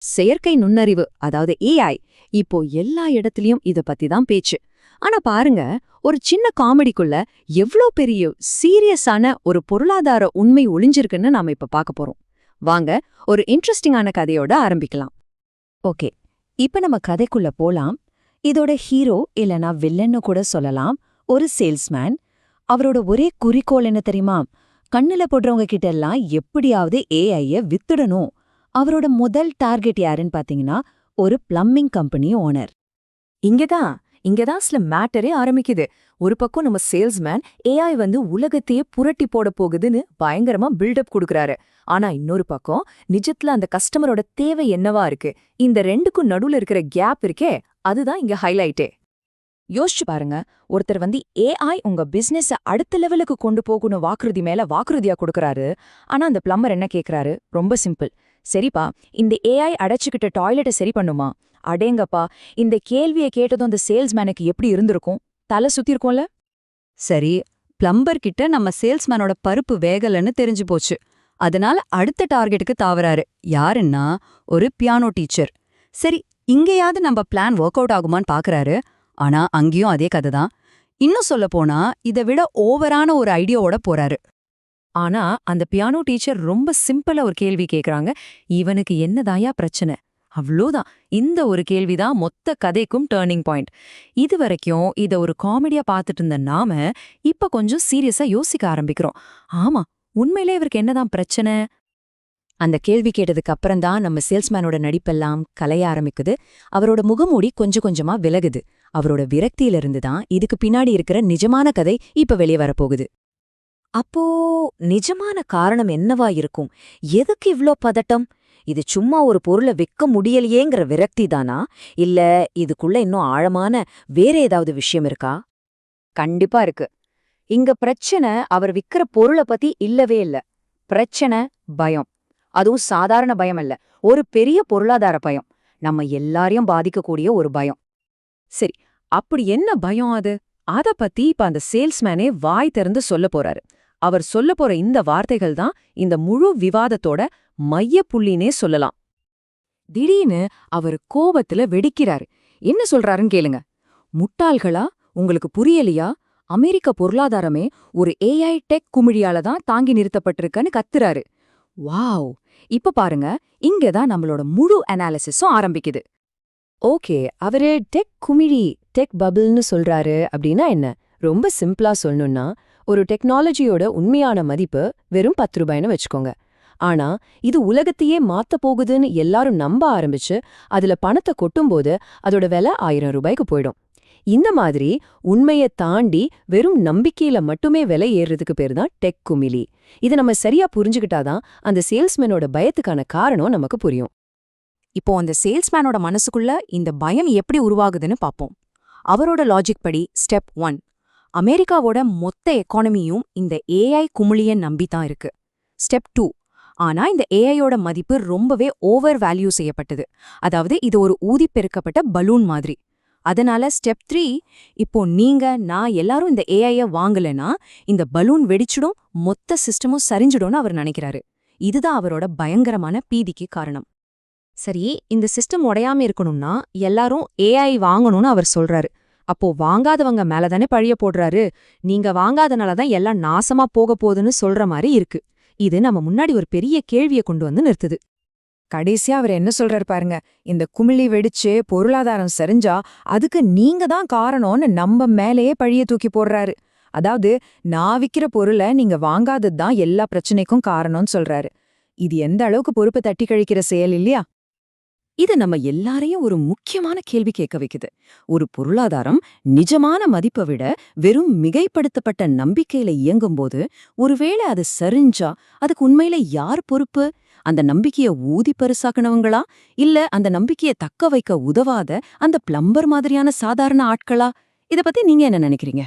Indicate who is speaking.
Speaker 1: செயற்கை நுண்ணறிவு அதாவது ஏஐ இப்போ எல்லா இடத்துலயும் இத பத்தி தான் பேச்சு. ஆனா பாருங்க, ஒரு சின்ன காமெடிக்குள்ள எவ்ளோ பெரிய சீரியஸான ஒரு பொருளாதார உண்மை ஒளிஞ்சிருக்குன்னு நாம இப்ப பார்க்க போறோம். வாங்க, ஒரு இன்ட்ரெஸ்டிங்கான கதையோட ஆரம்பிக்கலாம்.
Speaker 2: ஓகே, இப்ப நம்ம கதைக்குள்ள போலாம். இதோட ஹீரோ இல்லனா வில்லன்னு கூட சொல்லலாம். ஒரு சேல்ஸ்மேன். அவரோட ஒரே குறிக்கோள் என்ன தெரியுமா? கண்ணுல போடுறவங்க கிட்ட எல்லாம் எப்படியாவது ஏஐய வித்துடணும். அவரோட முதல் டார்கெட் யாருன்னு பாத்தீங்கன்னா, ஒரு பிளம்பிங் கம்பெனி ஓனர்.
Speaker 3: இங்கதான் சில மேட்டரே ஆரம்பிக்குது. ஒரு பக்கம் நம்ம சேல்ஸ்மேன் ஏஐ உலகத்தையே புரட்டி போட போகுதுன்னு பயங்கரமா பில்டப் கொடுக்கறாரு. ஆனா இன்னொரு பக்கம் நிஜத்துல அந்த கஸ்டமரோட தேவை என்னவா இருக்கு? இந்த ரெண்டுக்கும் நடுவுல இருக்கிற கேப் இருக்கே, அதுதான் இங்க ஹைலைட்டே.
Speaker 2: யோசிச்சு பாருங்க, ஒருத்தர் ஏஐ உங்க பிசினஸ அடுத்த லெவலுக்கு கொண்டு போகணும் வாக்குறுதி மேல வாக்குறுதியா கொடுக்கறாரு. ஆனா அந்த பிளம்பர் என்ன கேக்குறாரு? ரொம்ப சிம்பிள். சரிப்பா, இந்த ஏஐ அடைச்சுக்கிட்ட டாய்லெட்டை சரி பண்ணுமா? அடேங்கப்பா, இந்த கேள்வியை கேட்டதும் அந்த சேல்ஸ்மேனுக்கு எப்படி இருந்திருக்கும்? தலை சுத்தி இருக்கும்ல.
Speaker 1: சரி, பிளம்பர் கிட்ட நம்ம சேல்ஸ்மேனோட பருப்பு வேகலன்னு தெரிஞ்சு போச்சு. அதனால அடுத்த டார்கெட்டுக்கு தாவறாரு. யாருன்னா, ஒரு பியானோ டீச்சர். சரி, இங்கேயாவது நம்ம பிளான் ஒர்க் அவுட் ஆகுமான்னு பாக்குறாரு. ஆனா அங்கேயும் அதே கதை தான். இன்னும் சொல்ல போனா இதை விட ஓவரான ஒரு ஐடியாவோட போறாரு.
Speaker 3: ஆனா அந்த பியானோ டீச்சர் ரொம்ப சிம்பிளா ஒரு கேள்வி கேக்குறாங்க. இவனுக்கு என்னதாயா பிரச்சனை? அவ்வளோதான். இந்த ஒரு கேள்விதான் மொத்த கதைக்கும் டர்னிங் பாயிண்ட். இது வரைக்கும் இத ஒரு காமெடியா பார்த்துட்டு இருந்த நாம இப்ப கொஞ்சம் சீரியஸா யோசிக்க ஆரம்பிக்கிறோம். ஆமா, உண்மையிலே இவருக்கு என்னதான் பிரச்சனை?
Speaker 2: அந்த கேள்வி கேட்டதுக்கு அப்புறம்தான் நம்ம சேல்ஸ்மேனோட நடிப்பெல்லாம் கலைய ஆரம்பிக்குது. அவரோட முகமூடி கொஞ்சம் கொஞ்சமா விலகுது. அவரோட விரக்தியிலிருந்து தான் இதுக்கு பின்னாடி இருக்கிற நிஜமான கதை இப்ப வெளியே வரப்போகுது.
Speaker 4: அப்போ நிஜமான காரணம் என்னவா இருக்கும்? எதுக்கு இவ்ளோ பதட்டம்? இது சும்மா ஒரு பொருளை விற்க முடியலையேங்கிற விரக்தி தானா? இல்ல இதுக்குள்ள இன்னும் ஆழமான வேற ஏதாவது விஷயம் இருக்கா?
Speaker 2: கண்டிப்பா இருக்கு. இங்க பிரச்சனை அவர் விக்கிற பொருளை பத்தி இல்லவே இல்ல. பிரச்சனை பயம். அதுவும் சாதாரண பயம் இல்ல, ஒரு பெரிய பொருளாதார பயம். நம்ம எல்லாரையும் பாதிக்கக்கூடிய ஒரு பயம்.
Speaker 3: சரி, அப்படி என்ன பயம் அது? அத பத்தி இப்ப அந்த சேல்ஸ்மேனே வாய் திறந்து சொல்ல போறாரு. அவர் சொல்ல போற இந்த வார்த்தைகள் தான் இந்த முழு விவாதத்தோட மையப்புள்ளினே சொல்லலாம். திடீர்னு அவர் கோபத்துல வெடிக்கிறாரு. என்ன சொல்றாருன்னு கேளுங்க. முட்டாள்களா, உங்களுக்கு புரியலையா? அமெரிக்க பொருளாதாரமே ஒரு ஏஐ டெக் குமிழியால தான் தாங்கி நிறுத்தப்பட்டிருக்குன்னு கத்துறாரு. வாவ்! இப்ப பாருங்க, இங்கதான் நம்மளோட முழு அனாலிசிஸும் ஆரம்பிக்குது.
Speaker 2: ஓகே, அவரு டெக் குமிழி, டெக் பபிள்னு சொல்றாரு அப்படின்னா என்ன? ரொம்ப சிம்பிளா சொல்லணும்னா, ஒரு டெக்னாலஜியோட உண்மையான மதிப்பு வெறும் 10 ரூபாய்னு வச்சுக்கோங்க. ஆனா இது உலகத்தையே மாத்த போகுதுன்னு எல்லாரும் நம்ப ஆரம்பிச்சு அதுல பணத்தை கொட்டும்போது அதோட விலை 1000 ரூபாய்க்கு போயிடும். இந்த மாதிரி உண்மையை தாண்டி வெறும் நம்பிக்கையில மட்டுமே விலை ஏறுறதுக்கு பேர் தான் டெக் குமிழி. இதை நம்ம சரியா புரிஞ்சுக்கிட்டாதான் அந்த சேல்ஸ்மேனோட பயத்துக்கான காரணம் நமக்கு புரியும்.
Speaker 3: இப்போ அந்த சேல்ஸ்மேனோட மனசுக்குள்ள இந்த பயம் எப்படி உருவாகுதுன்னு பாப்போம். அவரோட லாஜிக் படி ஸ்டெப் 1, அமெரிக்காவோட மொத்த எக்கானமியும் இந்த ஏஐ குமிழியை நம்பித்தான் இருக்கு. ஸ்டெப் 2, ஆனா இந்த ஏஐயோட மதிப்பு ரொம்பவே ஓவர் வேல்யூ செய்யப்பட்டது. அதாவது இது ஒரு ஊதிப்பெருக்கப்பட்ட பலூன் மாதிரி. அதனால ஸ்டெப் 3, இப்போ நீங்க நான் எல்லாரும் இந்த ஏஐய வாங்கலனா இந்த பலூன் வெடிச்சிடும், மொத்த சிஸ்டமும் சரிஞ்சிடும்னு அவர் நினைக்கிறாரு. இதுதான் அவரோட பயங்கரமான பீதிக்கு காரணம்.
Speaker 1: சரி, இந்த சிஸ்டம் உடையாம இருக்கணும்னா எல்லாரும் ஏஐ வாங்கணும்னு அவர் சொல்றாரு. அப்போ வாங்காதவங்க மேலதானே பழிய போடுறாரு. நீங்க வாங்காதனால தான் எல்லாம் நாசமா போக போகுதுன்னு சொல்ற மாதிரி இருக்கு. இது நம்ம முன்னாடி ஒரு பெரிய கேள்வியை கொண்டு வந்து நிறுத்துது.
Speaker 5: கடைசியா அவர் என்ன சொல்றாரு பாருங்க. இந்த குமிழி வெடிச்சு பொருளாதாரம் சரிஞ்சா அதுக்கு நீங்க தான் காரணம்னு நம்ம மேலேயே பழிய தூக்கி போடுறாரு. அதாவது நான் விக்கிற பொருளை நீங்க வாங்காததுதான் எல்லா பிரச்சனைக்கும் காரணம்னு சொல்றாரு. இது எந்த அளவுக்கு பொறுப்பை தட்டி கழிக்கிற செயல் இல்லையா?
Speaker 3: இது நம்ம எல்லாரையும் ஒரு முக்கியமான கேள்வி கேட்க வைக்குது. ஒரு பொருளாதாரம் நிஜமான மதிப்பை விட வெறும் மிகைப்படுத்தப்பட்ட நம்பிக்கையில இயங்கும்போது ஒருவேளை அது சரிஞ்சா அதுக்கு உண்மையில யார் பொறுப்பு? அந்த நம்பிக்கைய ஊதி பெருசாக்குனவங்களா, இல்ல அந்த நம்பிக்கைய தக்க வைக்க உதவாத அந்த பிளம்பர் மாதிரியான சாதாரண ஆட்களா? இத பத்தி நீங்க என்ன நினைக்கிறீங்க?